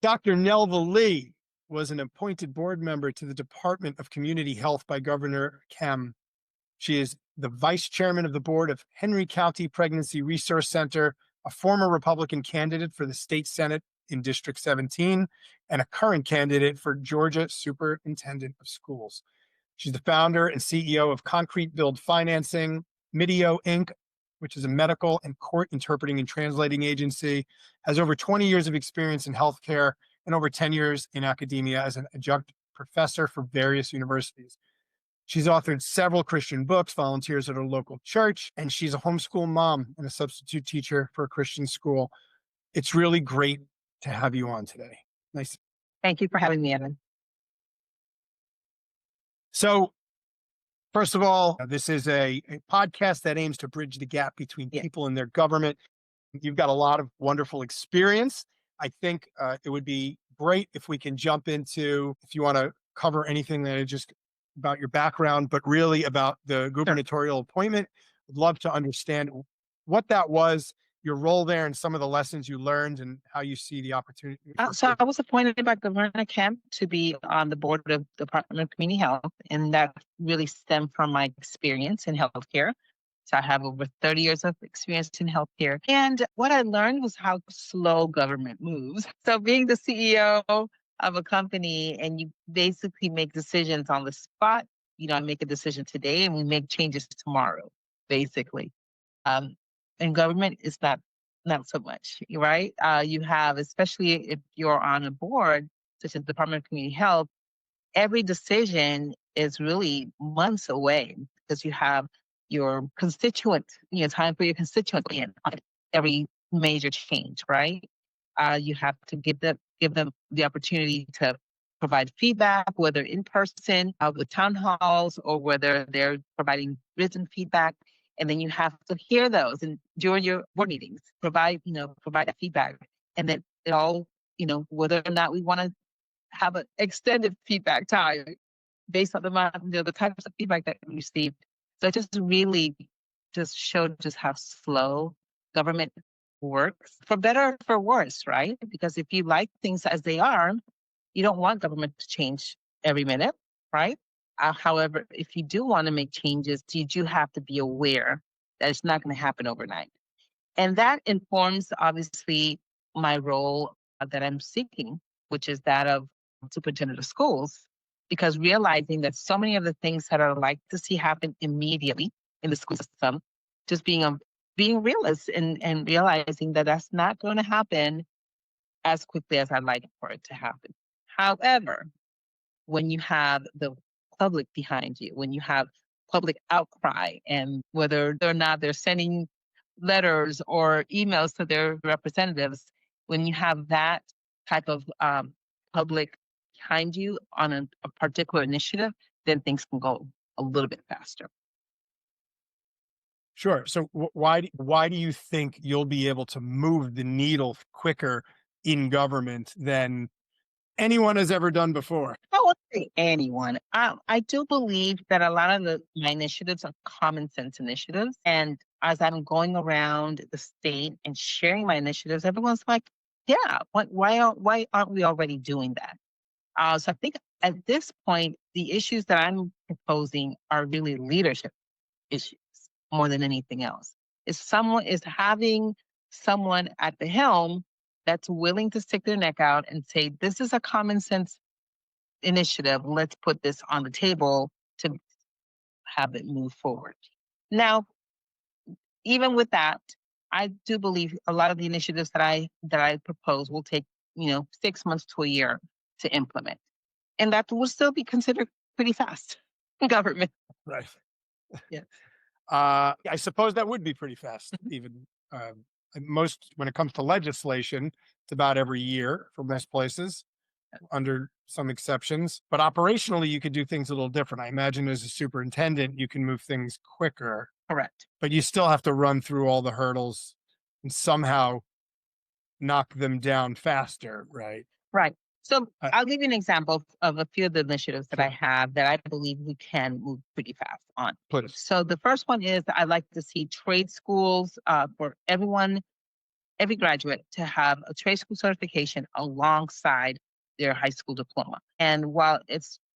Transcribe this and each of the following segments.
Dr. Nelva Lee was an appointed board member to the Department of Community Health by Governor Kemp. She is the vice chairman of the board of Henry County Pregnancy Resource Center, a former Republican candidate for the state Senate in District 17, and a current candidate for Georgia Superintendent of Schools. She's the founder and CEO of Concrete Build Financing, Midio Inc., which is a medical and court interpreting and translating agency, has over 20 years of experience in healthcare and over 10 years in academia as an adjunct professor for various universities. She's authored several Christian books, volunteers at her local church, and she's a homeschool mom and a substitute teacher for a Christian school. It's really great to have you on today. Nice. Thank you for having me, Evan. So, first of all, this is a podcast that aims to bridge the gap between people and their government. You've got a lot of wonderful experience. I think it would be great if we can jump into, if you want to cover anything that is just about your background, but really about the gubernatorial appointment. I'd love to understand what that was, your role there, and some of the lessons you learned and how you see the opportunity. So I was appointed by Governor Kemp to be on the board of the Department of Community Health, and that really stemmed from my experience in healthcare. So I have over 30 years of experience in healthcare. And what I learned was how slow government moves. So being the CEO of a company and you basically make decisions on the spot, I make a decision today and we make changes tomorrow, basically. And government is not so much, right? You have, especially if you're on a board, such as the Department of Community Health, every decision is really months away because you have your constituent, time for your constituent on every major change, right? You have to give them the opportunity to provide feedback, whether in person with town halls or whether they're providing written feedback. And then you have to hear those and during your board meetings, provide that feedback. And then it all, whether or not we want to have an extended feedback time based on the types of feedback that we received. So it just really just showed just how slow government works, for better or for worse, right? Because if you like things as they are, you don't want government to change every minute, right? However, if you do want to make changes, you do have to be aware that it's not going to happen overnight. And that informs, obviously, my role that I'm seeking, which is that of superintendent of schools, because realizing that so many of the things that I would like to see happen immediately in the school system, just being realist and realizing that that's not going to happen as quickly as I'd like for it to happen. However, when you have the public behind you, when you have public outcry, and whether or not they're sending letters or emails to their representatives, when you have that type of public behind you on a particular initiative, then things can go a little bit faster. Sure. So why do you think you'll be able to move the needle quicker in government than anyone has ever done before? I won't say anyone. I do believe that a lot of my initiatives are common sense initiatives. And as I'm going around the state and sharing my initiatives, everyone's like, yeah, why aren't we already doing that? So I think at this point, the issues that I'm proposing are really leadership issues more than anything else. Is having someone at the helm that's willing to stick their neck out and say, this is a common sense initiative. Let's put this on the table to have it move forward. Now, even with that, I do believe a lot of the initiatives that I propose will take, 6 months to a year to implement. And that will still be considered pretty fast in government. Right. Yeah. I suppose that would be pretty fast, even when it comes to legislation, it's about every year for most places, under some exceptions. But operationally, you could do things a little different. I imagine as a superintendent, you can move things quicker. Correct. But you still have to run through all the hurdles and somehow knock them down faster, right? Right. So I'll give you an example of a few of the initiatives that I have that I believe we can move pretty fast on. Please. So the first one is I'd like to see trade schools for everyone every graduate to have a trade school certification alongside their high school diploma. And while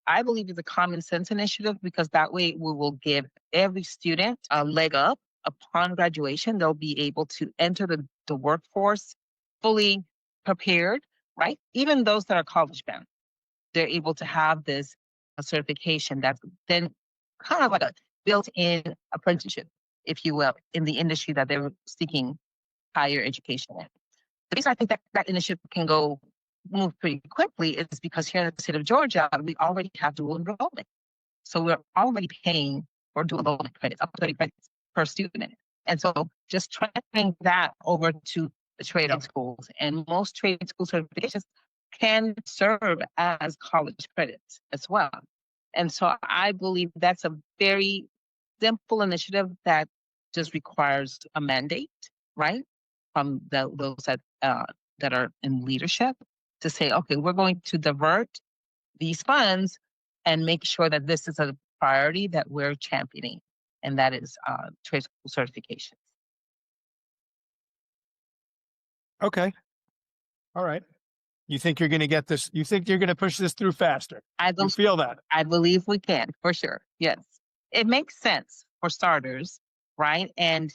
I believe it's a common sense initiative because that way we will give every student a leg up upon graduation. They'll be able to enter the workforce fully prepared, right? Even those that are college bound, they're able to have this certification that's then kind of like a built-in apprenticeship, if you will, in the industry that they're seeking higher education in. The reason I think that initiative can move pretty quickly is because here in the state of Georgia, we already have dual enrollment. So we're already paying for dual enrollment credits, up to 30 credits per student. And so just transferring that over to the trade schools, and most trade school certifications can serve as college credits as well. And so I believe that's a very simple initiative that just requires a mandate, right, from those that are in leadership to say, okay, we're going to divert these funds and make sure that this is a priority that we're championing, and that is trade school certifications. Okay. All right. You think you're going to get this? You think you're going to push this through faster? You feel that? I believe we can, for sure. Yes. It makes sense for starters, right? And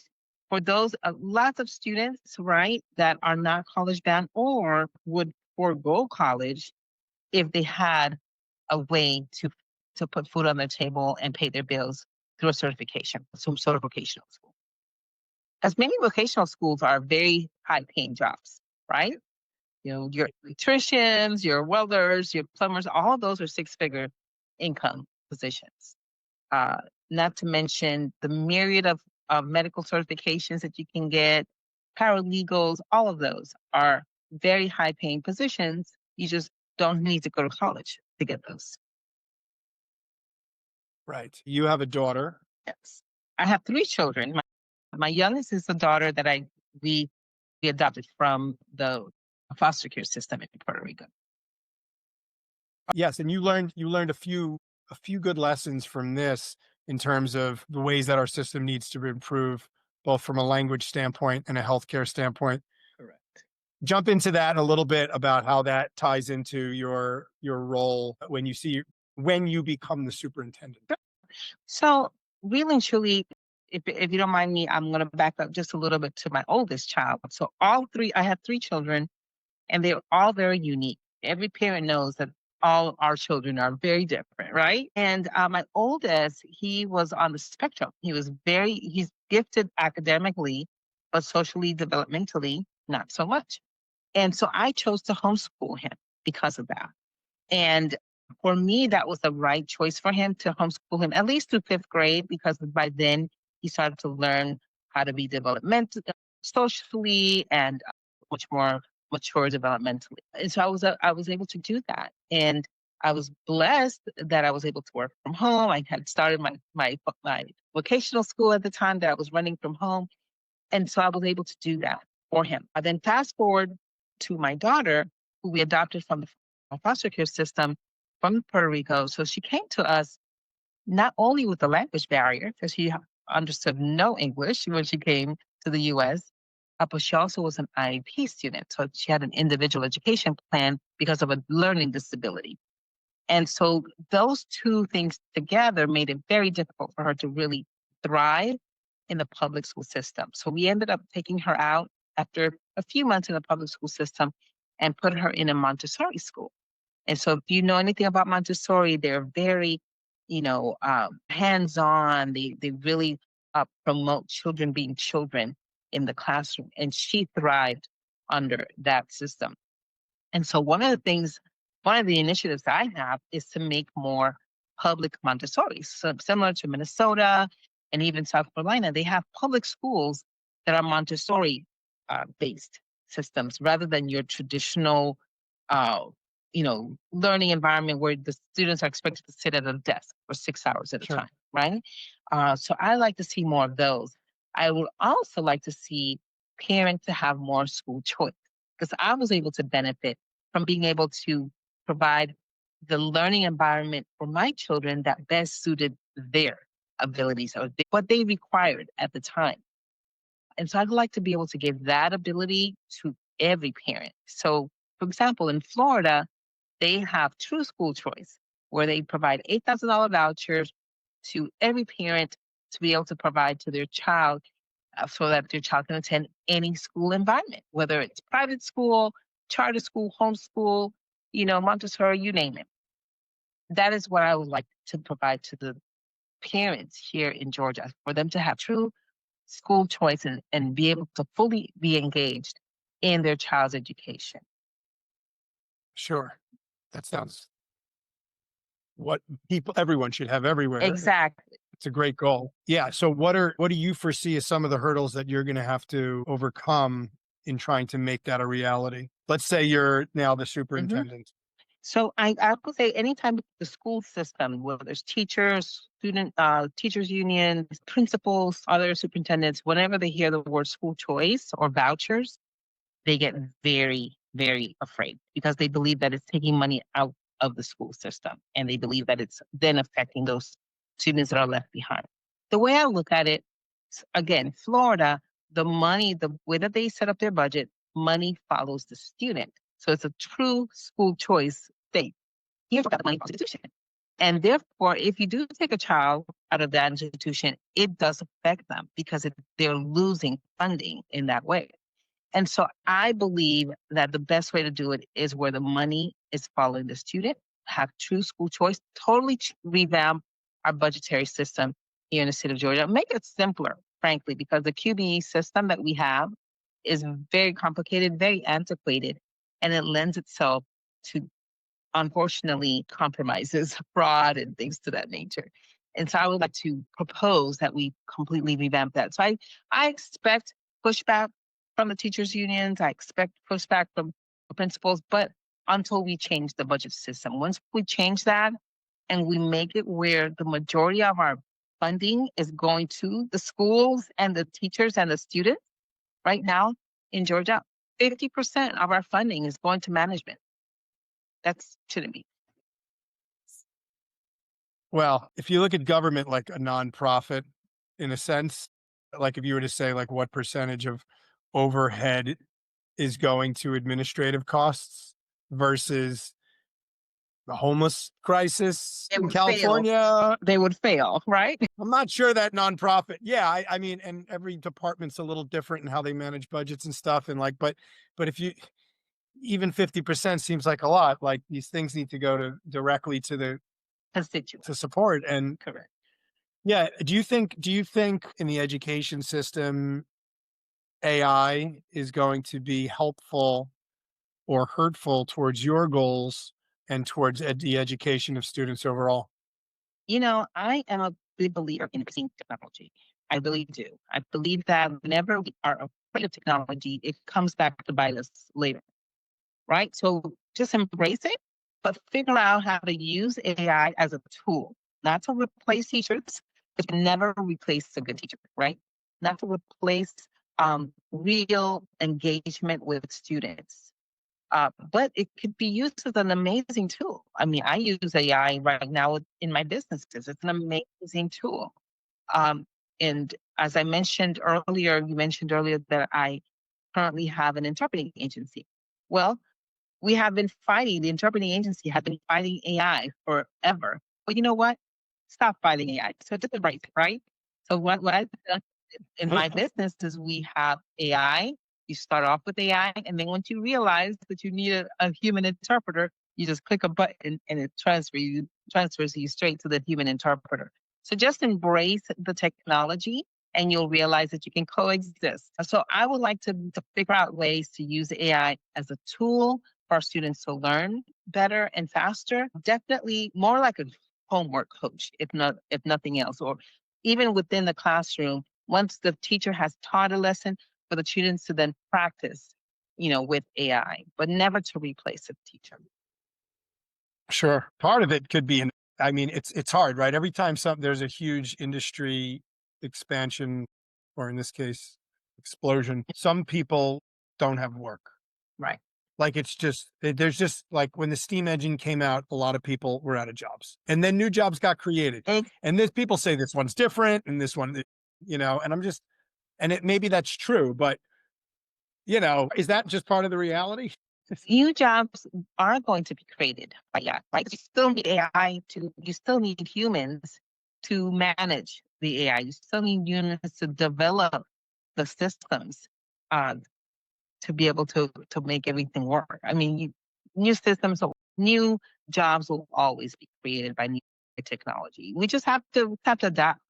for those, lots of students, right, that are not college bound or would forego college if they had a way to put food on their table and pay their bills through a certification, some sort of vocational school. As many vocational schools are very high-paying jobs, right? You know, your electricians, your welders, your plumbers, all of those are six-figure income positions. Not to mention the myriad of medical certifications that you can get, paralegals, all of those are very high-paying positions. You just don't need to go to college to get those. Right. You have a daughter. Yes. I have three children. My youngest is a daughter that we adopted from the foster care system in Puerto Rico. Yes, and you learned a few good lessons from this in terms of the ways that our system needs to improve, both from a language standpoint and a healthcare standpoint. Correct. Jump into that a little bit about how that ties into your role when you become the superintendent. So really and truly, if you don't mind me, I'm going to back up just a little bit to my oldest child. So I have three children, and they're all very unique. Every parent knows that all our children are very different, right? And my oldest, he was on the spectrum. He's gifted academically, but socially, developmentally, not so much. And so I chose to homeschool him because of that. And for me, that was the right choice for him, to homeschool him at least through fifth grade, because by then he started to learn how to be developmental, socially, and much more mature developmentally. And so I was able to do that. And I was blessed that I was able to work from home. I had started my vocational school at the time that I was running from home. And so I was able to do that for him. I then fast forward to my daughter, who we adopted from the foster care system from Puerto Rico. So she came to us not only with the language barrier, because she understood no English when she came to the U.S., but she also was an IEP student. So she had an individual education plan because of a learning disability. And so those two things together made it very difficult for her to really thrive in the public school system. So we ended up taking her out after a few months in the public school system and put her in a Montessori school. And so if you know anything about Montessori, they're very, hands-on. They really promote children being children in the classroom. And she thrived under that system. And so one of the initiatives I have is to make more public Montessoris. So similar to Minnesota and even South Carolina, they have public schools that are Montessori based systems rather than your traditional learning environment where the students are expected to sit at a desk for 6 hours at a time, right? So I like to see more of those. I would also like to see parents to have more school choice, because I was able to benefit from being able to provide the learning environment for my children that best suited their abilities or what they required at the time. And so I'd like to be able to give that ability to every parent. So, for example, in Florida, they have true school choice where they provide $8,000 vouchers to every parent to be able to provide to their child so that their child can attend any school environment, whether it's private school, charter school, homeschool, Montessori, you name it. That is what I would like to provide to the parents here in Georgia, for them to have true school choice and be able to fully be engaged in their child's education. Sure. That sounds what everyone should have everywhere. Exactly. It's a great goal. Yeah. So what do you foresee as some of the hurdles that you're going to have to overcome in trying to make that a reality? Let's say you're now the superintendent. So I would say anytime the school system, whether there's teachers, teachers unions, principals, other superintendents, whenever they hear the word school choice or vouchers, they get very, very afraid because they believe that it's taking money out of the school system, and they believe that it's then affecting those students that are left behind. The way I look at it, again, Florida, the way that they set up their budget, money follows the student. So it's a true school choice state. Here's got the money institution. And therefore, if you do take a child out of that institution, it does affect them because they're losing funding in that way. And so I believe that the best way to do it is where the money is following the student, have true school choice, totally revamp our budgetary system here in the state of Georgia. Make it simpler, frankly, because the QBE system that we have is very complicated, very antiquated, and it lends itself to, unfortunately, compromises, fraud, and things to that nature. And so I would like to propose that we completely revamp that. So I expect pushback from the teachers' unions. I expect pushback from the principals, but until we change the budget system. Once we change that and we make it where the majority of our funding is going to the schools and the teachers and the students, right now in Georgia, 50% of our funding is going to management. That's shouldn't be. Well, if you look at government like a nonprofit, in a sense, like if you were to say like what percentage of overhead is going to administrative costs versus the homeless crisis in California, they would fail, right? I'm not sure that nonprofit. Yeah, I mean, and every department's a little different in how they manage budgets and stuff. And like, but if you even 50% seems like a lot. Like these things need to go directly to the constituents to support. And correct. Yeah, do you think in the education system AI is going to be helpful or hurtful towards your goals and towards the education of students overall? I am a big believer in using technology. I really do. I believe that whenever we are afraid of technology, it comes back to bite us later, right? So just embrace it, but figure out how to use AI as a tool, not to replace teachers. It can never replace a good teacher, right? Not to replace real engagement with students. But it could be used as an amazing tool. I mean, I use AI right now in my businesses. It's an amazing tool. And as I mentioned earlier, you mentioned earlier that I currently have an interpreting agency. Well, the interpreting agency has been fighting AI forever. But you know what? Stop fighting AI. So it's right? So what I've done in my business is we have AI. You start off with AI, and then once you realize that you need a human interpreter, you just click a button and it transfers you straight to the human interpreter. So just embrace the technology and you'll realize that you can coexist. So I would like to figure out ways to use AI as a tool for our students to learn better and faster. Definitely more like a homework coach, if nothing else, or even within the classroom, once the teacher has taught a lesson, for the students to then practice, with AI, but never to replace a teacher. Sure. Part of it could be, it's hard, right? Every time there's a huge industry expansion, or in this case, explosion, some people don't have work. Right. Like there's just like when the steam engine came out, a lot of people were out of jobs, and then new jobs got created. And there's people say this one's different and this one, and And maybe that's true, but is that just part of the reality? New jobs are going to be created by AI, right? You still need AI you still need humans to manage the AI. You still need humans to develop the systems uh, to be able to make everything work. I mean, new systems, new jobs will always be created by new technology. We just have to adapt,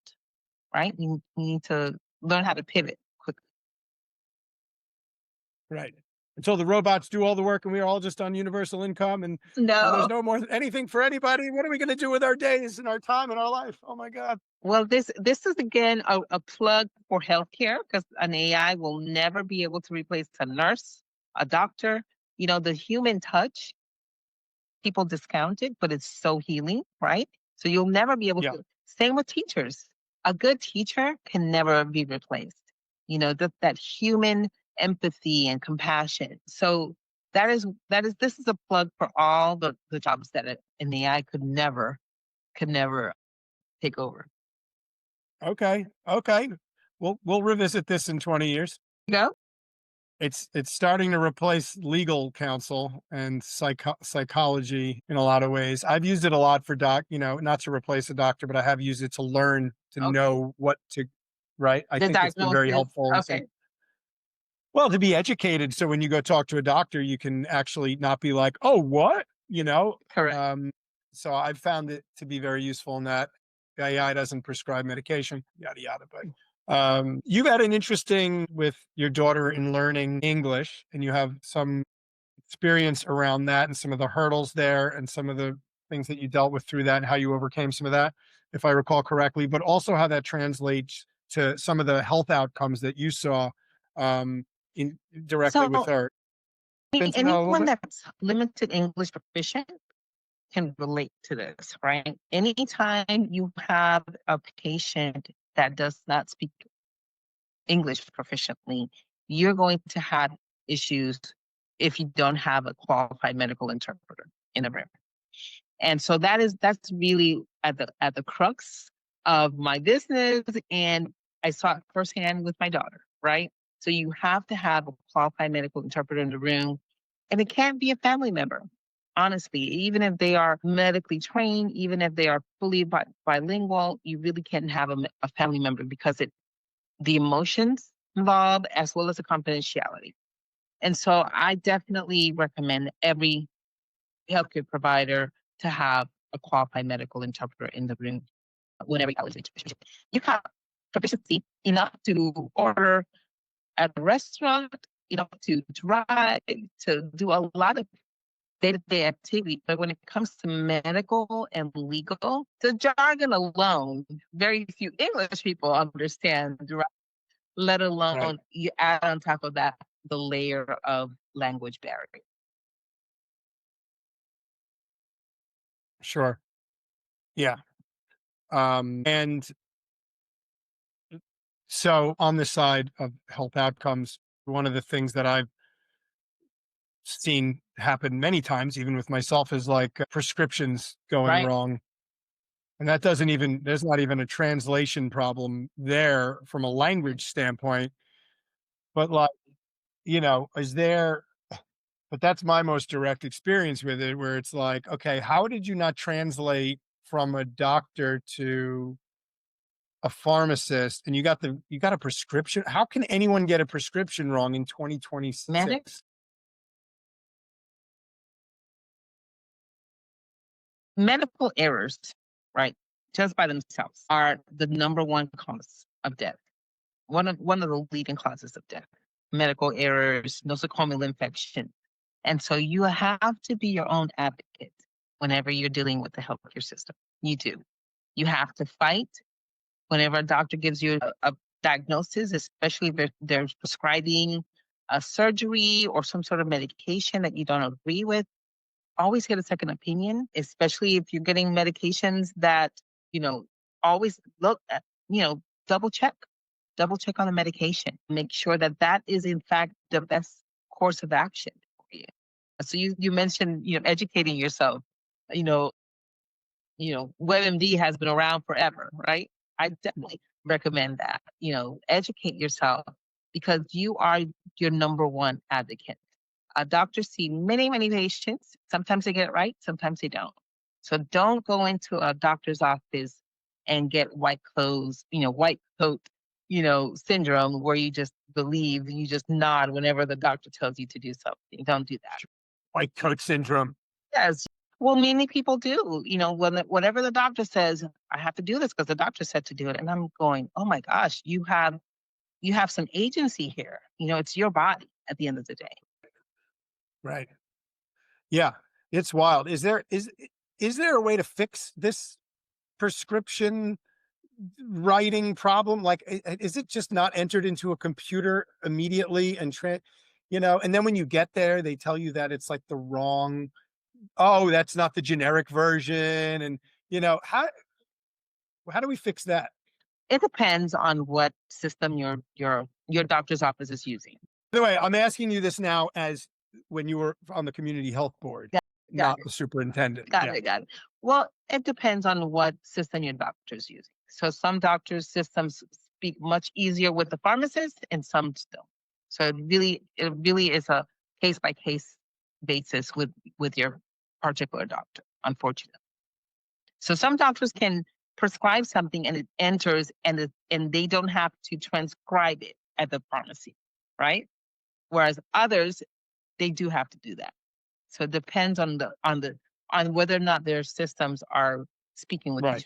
right? We need to learn how to pivot quickly. Right. Until the robots do all the work and we're all just on universal income and there's No. no more anything for anybody. What are we going to do with our days and our time and our life? Oh my God. Well, this is again a plug for healthcare, because an AI will never be able to replace a nurse, a doctor. The human touch, people discount it, but it's so healing, right? So you'll never be able Yeah. to. Same with teachers. A good teacher can never be replaced. That human empathy and compassion. So this is a plug for all the jobs that an AI could never take over. Okay. Okay. We'll revisit this in 20 years. No? It's starting to replace legal counsel and psychology in a lot of ways. I've used it a lot for not to replace a doctor, but I have used it to learn to Okay. know what to, right? I The think it's been very diagnosis. helpful. Okay. Well, to be educated, so when you go talk to a doctor, you can actually not be like, "Oh, what?" Correct. So I've found it to be very useful in that AI doesn't prescribe medication, yada yada. But you've had an interesting with your daughter in learning English, and you have some experience around that and some of the hurdles there, and some of the things that you dealt with through that, and how you overcame some of that, if I recall correctly. But also how that translates to some of the health outcomes that you saw. Um, directly with So her. Into that a little anyone bit? that's limited English proficient can relate to this, right? Anytime you have a patient that does not speak English proficiently, you're going to have issues if you don't have a qualified medical interpreter in the room. And so that's really at the crux of my business, and I saw it firsthand with my daughter, right? So you have to have a qualified medical interpreter in the room, and it can't be a family member. Honestly, even if they are medically trained, even if they are fully bilingual, you really can't have a family member, because the emotions involved as well as the confidentiality. And so I definitely recommend every healthcare provider to have a qualified medical interpreter in the room whenever you have proficiency enough to order at a restaurant, to drive, to do a lot of day-to-day activity. But when it comes to medical and legal, the jargon alone, very few English people understand, right? Let alone Right. you add on top of that the layer of language barrier. Sure. Yeah. And so on the side of health outcomes, one of the things that I've seen happen many times, even with myself, is like prescriptions going Right. wrong. And there's not even a translation problem there from a language standpoint. But like, is there, but that's my most direct experience with it, where it's like, okay, how did you not translate from a doctor to a pharmacist and you got a prescription? How can anyone get a prescription wrong in 2026? Medical errors, right, just by themselves are the number one cause of death. One of the leading causes of death. Medical errors, nosocomial infection. And so you have to be your own advocate whenever you're dealing with the healthcare system. You do. You have to fight whenever a doctor gives you a diagnosis, especially if they're prescribing a surgery or some sort of medication that you don't agree with. Always get a second opinion, especially if you're getting medications that, always look at, double check on the medication. Make sure that that is in fact the best course of action for you. So you mentioned, educating yourself. You know, WebMD has been around forever, right? I definitely recommend that. Educate yourself because you are your number one advocate. Doctors see many, many patients. Sometimes they get it right, sometimes they don't. So don't go into a doctor's office and get white clothes, white coat, syndrome where you just believe, you just nod whenever the doctor tells you to do something. Don't do that. White coat syndrome. Yes. Well, many people do. Whatever the doctor says, I have to do this because the doctor said to do it. And I'm going, oh my gosh, you have some agency here. It's your body at the end of the day. Right. Yeah, it's wild. Is there a way to fix this prescription writing problem? Like, is it just not entered into a computer immediately and and then when you get there, they tell you that it's like the wrong, oh, that's not the generic version. And how do we fix that? It depends on what system your doctor's office is using. By the way, I'm asking you this now as when you were on the community health board, not the superintendent. Got it. Well, it depends on what system your doctor's using. So some doctors' systems speak much easier with the pharmacist and some don't. So it really is a case by case basis with your particular doctor, unfortunately. So some doctors can prescribe something and it enters and they don't have to transcribe it at the pharmacy, right? Whereas others, they do have to do that. So it depends on whether or not their systems are speaking with each other.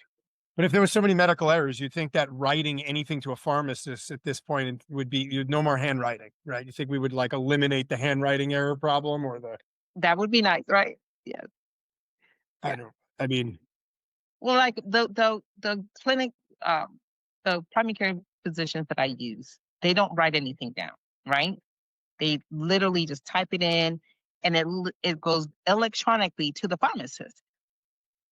But if there were so many medical errors, you'd think that writing anything to a pharmacist at this point would be no more handwriting, right? You think we would like eliminate the handwriting error problem that would be nice, right? Yeah. I mean, well, like the clinic, the primary care physicians that I use, they don't write anything down, right? They literally just type it in and it goes electronically to the pharmacist.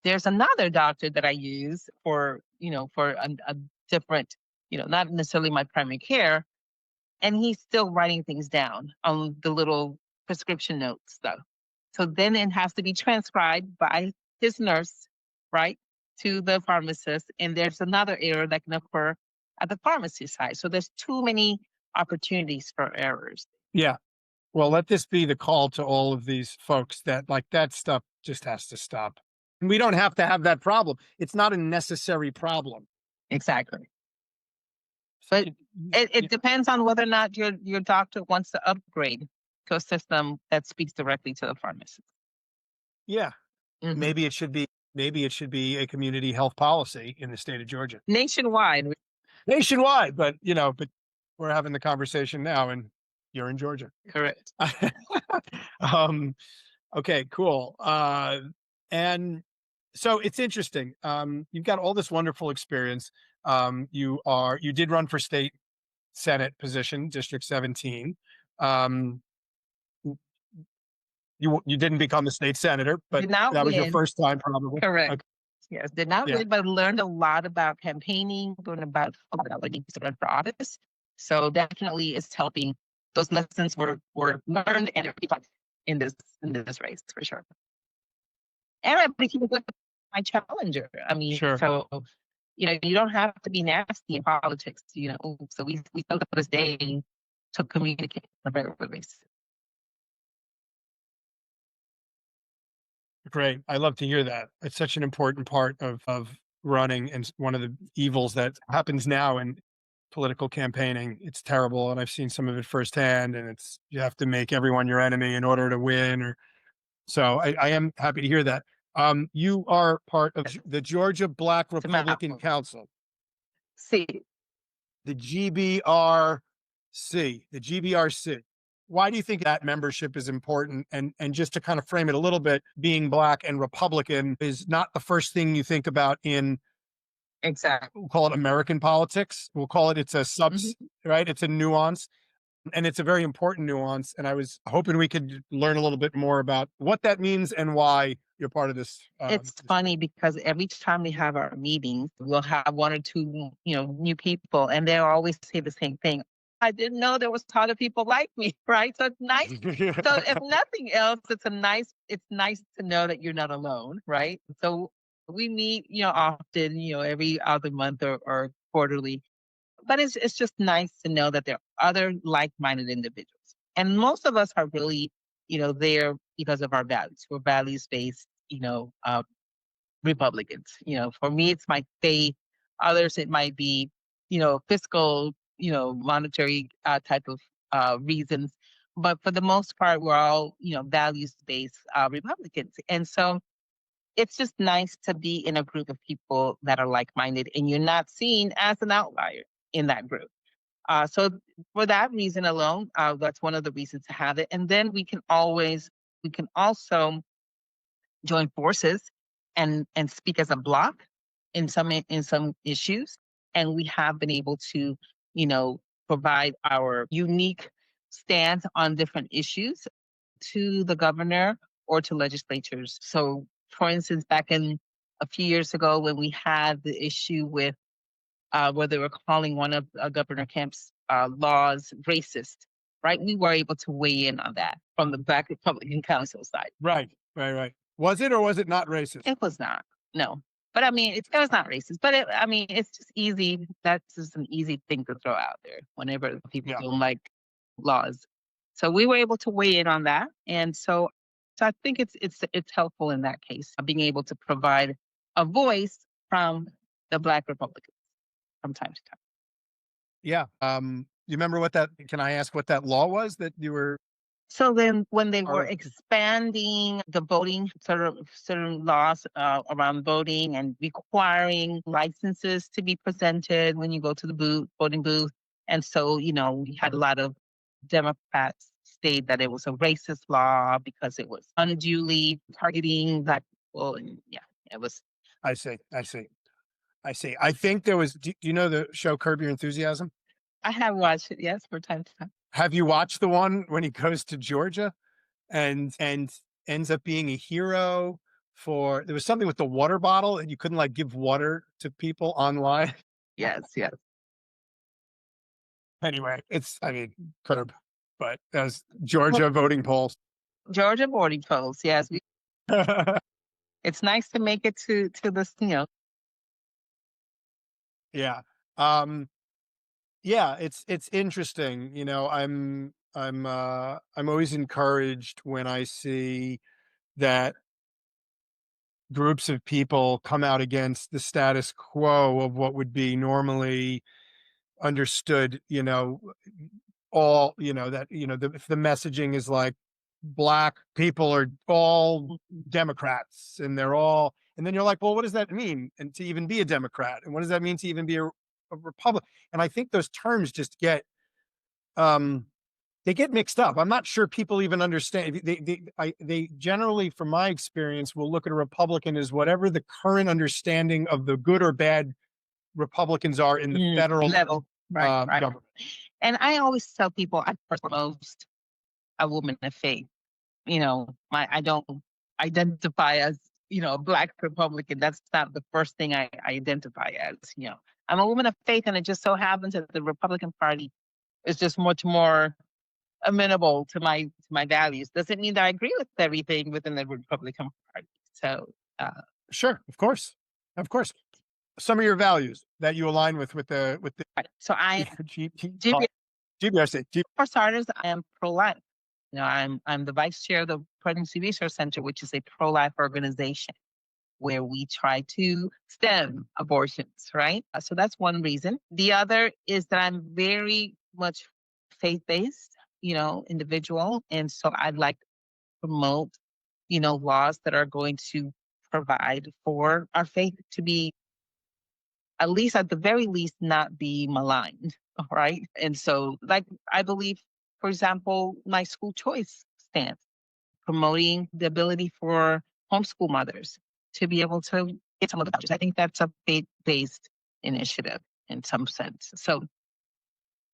There's another doctor that I use for a different, not necessarily my primary care, and he's still writing things down on the little prescription notes stuff. So then it has to be transcribed by his nurse, right, to the pharmacist. And there's another error that can occur at the pharmacy side. So there's too many opportunities for errors. Yeah. Well, let this be the call to all of these folks that like that stuff just has to stop. And we don't have to have that problem. It's not a necessary problem. Exactly. But it depends on whether or not your doctor wants to upgrade to a system that speaks directly to the pharmacist. Yeah. Mm-hmm. Maybe it should be a community health policy in the state of Georgia. Nationwide, but we're having the conversation now and you're in Georgia. Correct. Okay, cool. And so it's interesting. You've got all this wonderful experience. You did run for state Senate position, District 17. You didn't become the state senator, but that was your first time probably. Correct. Okay. Yes, did not win, but learned a lot about campaigning, learned about what needs to run for office. So definitely it's helping. Those lessons were learned and in this race for sure. And I became my challenger. I mean, sure. So you don't have to be nasty in politics. So we still to this day to communicate on a regular basis. Great. I love to hear that. It's such an important part of running, and one of the evils that happens now in political campaigning. It's terrible, and I've seen some of it firsthand, and you have to make everyone your enemy in order to win. So I am happy to hear that. You are part of the Georgia Black Republican Council. See. The GBRC. Why do you think that membership is important? And just to kind of frame it a little bit, being Black and Republican is not the first thing you think about in, exactly, we'll call it American politics. We'll call it, it's a right? It's a nuance, and it's a very important nuance. And I was hoping we could learn a little bit more about what that means and why you're part of this. It's funny because every time we have our meetings, we'll have one or two, new people, and they'll always say the same thing. I didn't know there was a lot of people like me, right? So it's nice. So if nothing else, it's nice to know that you're not alone, right? So we meet, often, every other month or quarterly, but it's just nice to know that there are other like-minded individuals. And most of us are really, there because of our values. We're values-based, Republicans. For me, it's my faith. Others, it might be, fiscal, monetary type of reasons. But for the most part, we're all, values-based Republicans. And so it's just nice to be in a group of people that are like-minded, and you're not seen as an outlier in that group. So for that reason alone, that's one of the reasons to have it. And then we can also join forces and speak as a block in some issues. And we have been able to, provide our unique stance on different issues to the governor or to legislatures. So, for instance, back in a few years ago, when we had the issue with where they were calling one of Governor Kemp's laws racist, right? We were able to weigh in on that from the Black Republican Council side. Right. Was it or was it not racist? It was not, no. But I mean, it was not racist. But it's just easy. That's just an easy thing to throw out there whenever people don't like laws. So we were able to weigh in on that, and so I think it's helpful in that case, being able to provide a voice from the Black Republicans from time to time. Yeah. You remember can I ask what that law was that you were? So then when they were expanding the voting, certain laws around voting and requiring licenses to be presented when you go to the voting booth. And so, we had a lot of Democrats state that it was a racist law because it was unduly targeting Black people. And it was. I see. I think there was, do you know the show Curb Your Enthusiasm? I have watched it, yes, from time to time. Have you watched the one when he goes to Georgia and ends up being a hero there was something with the water bottle and you couldn't give water to people online? Yes. Anyway, Curb, but that was Georgia voting polls. Georgia voting polls, yes. It's nice to make it to this, Yeah. Yeah, it's interesting. I'm always encouraged when I see that groups of people come out against the status quo of what would be normally understood, all, if the messaging is like Black people are all Democrats and and then you're like, well, what does that mean? And to even be a Democrat, and what does that mean to even be a Republican? And I think those terms just get, they get mixed up. I'm not sure people even understand. They generally, from my experience, will look at a Republican as whatever the current understanding of the good or bad Republicans are in the federal level, right. government. And I always tell people I'm most a woman of faith. I don't identify as, a Black Republican. That's not the first thing I identify as. I'm a woman of faith, and it just so happens that the Republican Party is just much more amenable to my values. Doesn't mean that I agree with everything within the Republican Party. So sure, of course. Some of your values that you align with the right. So I GBRC. For starters, I am pro-life. I'm the vice chair of the Pregnancy Research Center, which is a pro-life organization where we try to stem abortions, right? So that's one reason. The other is that I'm very much faith-based, individual. And so I'd like to promote, laws that are going to provide for our faith to be, at least at the very least, not be maligned, right? And so, I believe, for example, my school choice stance, promoting the ability for homeschool mothers to be able to get some of the vouchers. I think that's a faith-based initiative in some sense. So,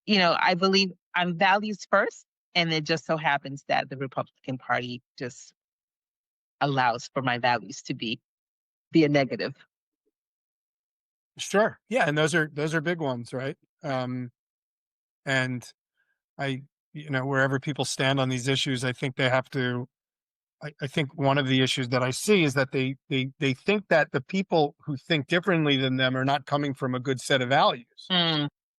I believe I'm values first, and it just so happens that the Republican Party just allows for my values to be a negative. Sure. Yeah. And those are big ones, right? And wherever people stand on these issues, I think they have to, I think one of the issues that I see is that they think that the people who think differently than them are not coming from a good set of values.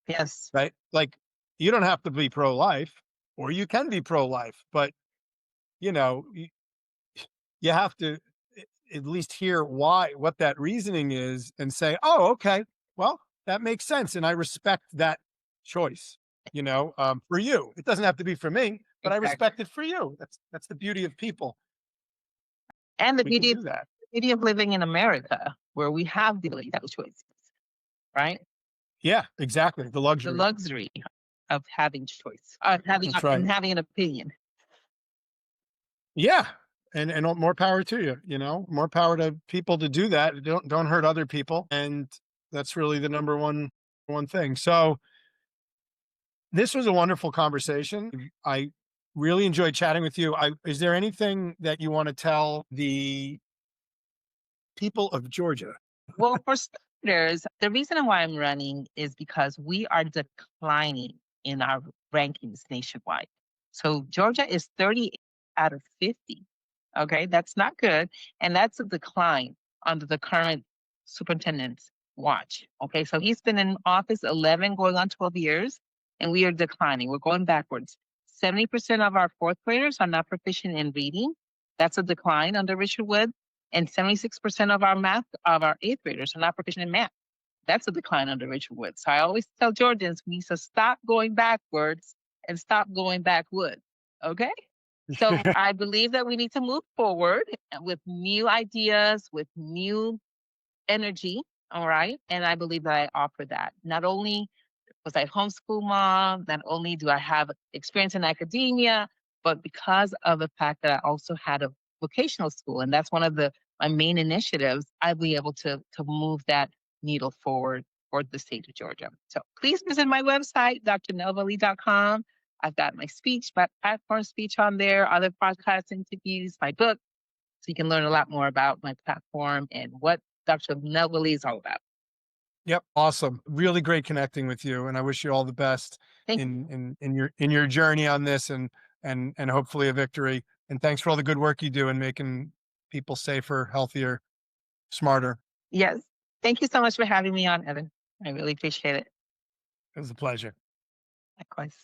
Yes. right? Like, you don't have to be pro-life, or you can be pro-life, but you know, you have to at least hear what that reasoning is and say, oh, okay, well, that makes sense. And I respect that choice, for you. It doesn't have to be for me, but I Exactly. respect it for you. That's the beauty of people. And the We can beauty, do that. beauty of living in America, where we have the ability to have choices, right? Yeah, exactly. The The luxury. luxury of having choice, That's right. and having an opinion. Yeah. And more power to you, more power to people to do that. Don't hurt other people. And that's really the number one thing. So this was a wonderful conversation. I really enjoyed chatting with you. Is there anything that you want to tell the people of Georgia? Well, for starters, the reason why I'm running is because we are declining in our rankings nationwide. So Georgia is 30 out of 50. Okay, that's not good. And that's a decline under the current superintendent's watch. Okay, so he's been in office 11, going on 12 years, and we are declining. We're going backwards. 70% of our fourth graders are not proficient in reading. That's a decline under Richard Wood. And 76% of our eighth graders are not proficient in math. That's a decline under Richard Wood. So I always tell Georgians, we need to stop going backwards and stop going backward. Okay? So I believe that we need to move forward with new ideas, with new energy. All right. And I believe that I offer that. Not only was I homeschool mom, not only do I have experience in academia, but because of the fact that I also had a vocational school, and that's one of my main initiatives, I'll be able to move that needle forward for the state of Georgia. So please visit my website, drnelvalee.com. I've got my speech, my platform speech on there, other podcast interviews, my book. So you can learn a lot more about my platform and what Dr. Nelva Lee is all about. Yep. Awesome. Really great connecting with you. And I wish you all the best Thank you. in your journey on this and hopefully a victory. And thanks for all the good work you do in making people safer, healthier, smarter. Yes. Thank you so much for having me on, Evan. I really appreciate it. It was a pleasure. Likewise.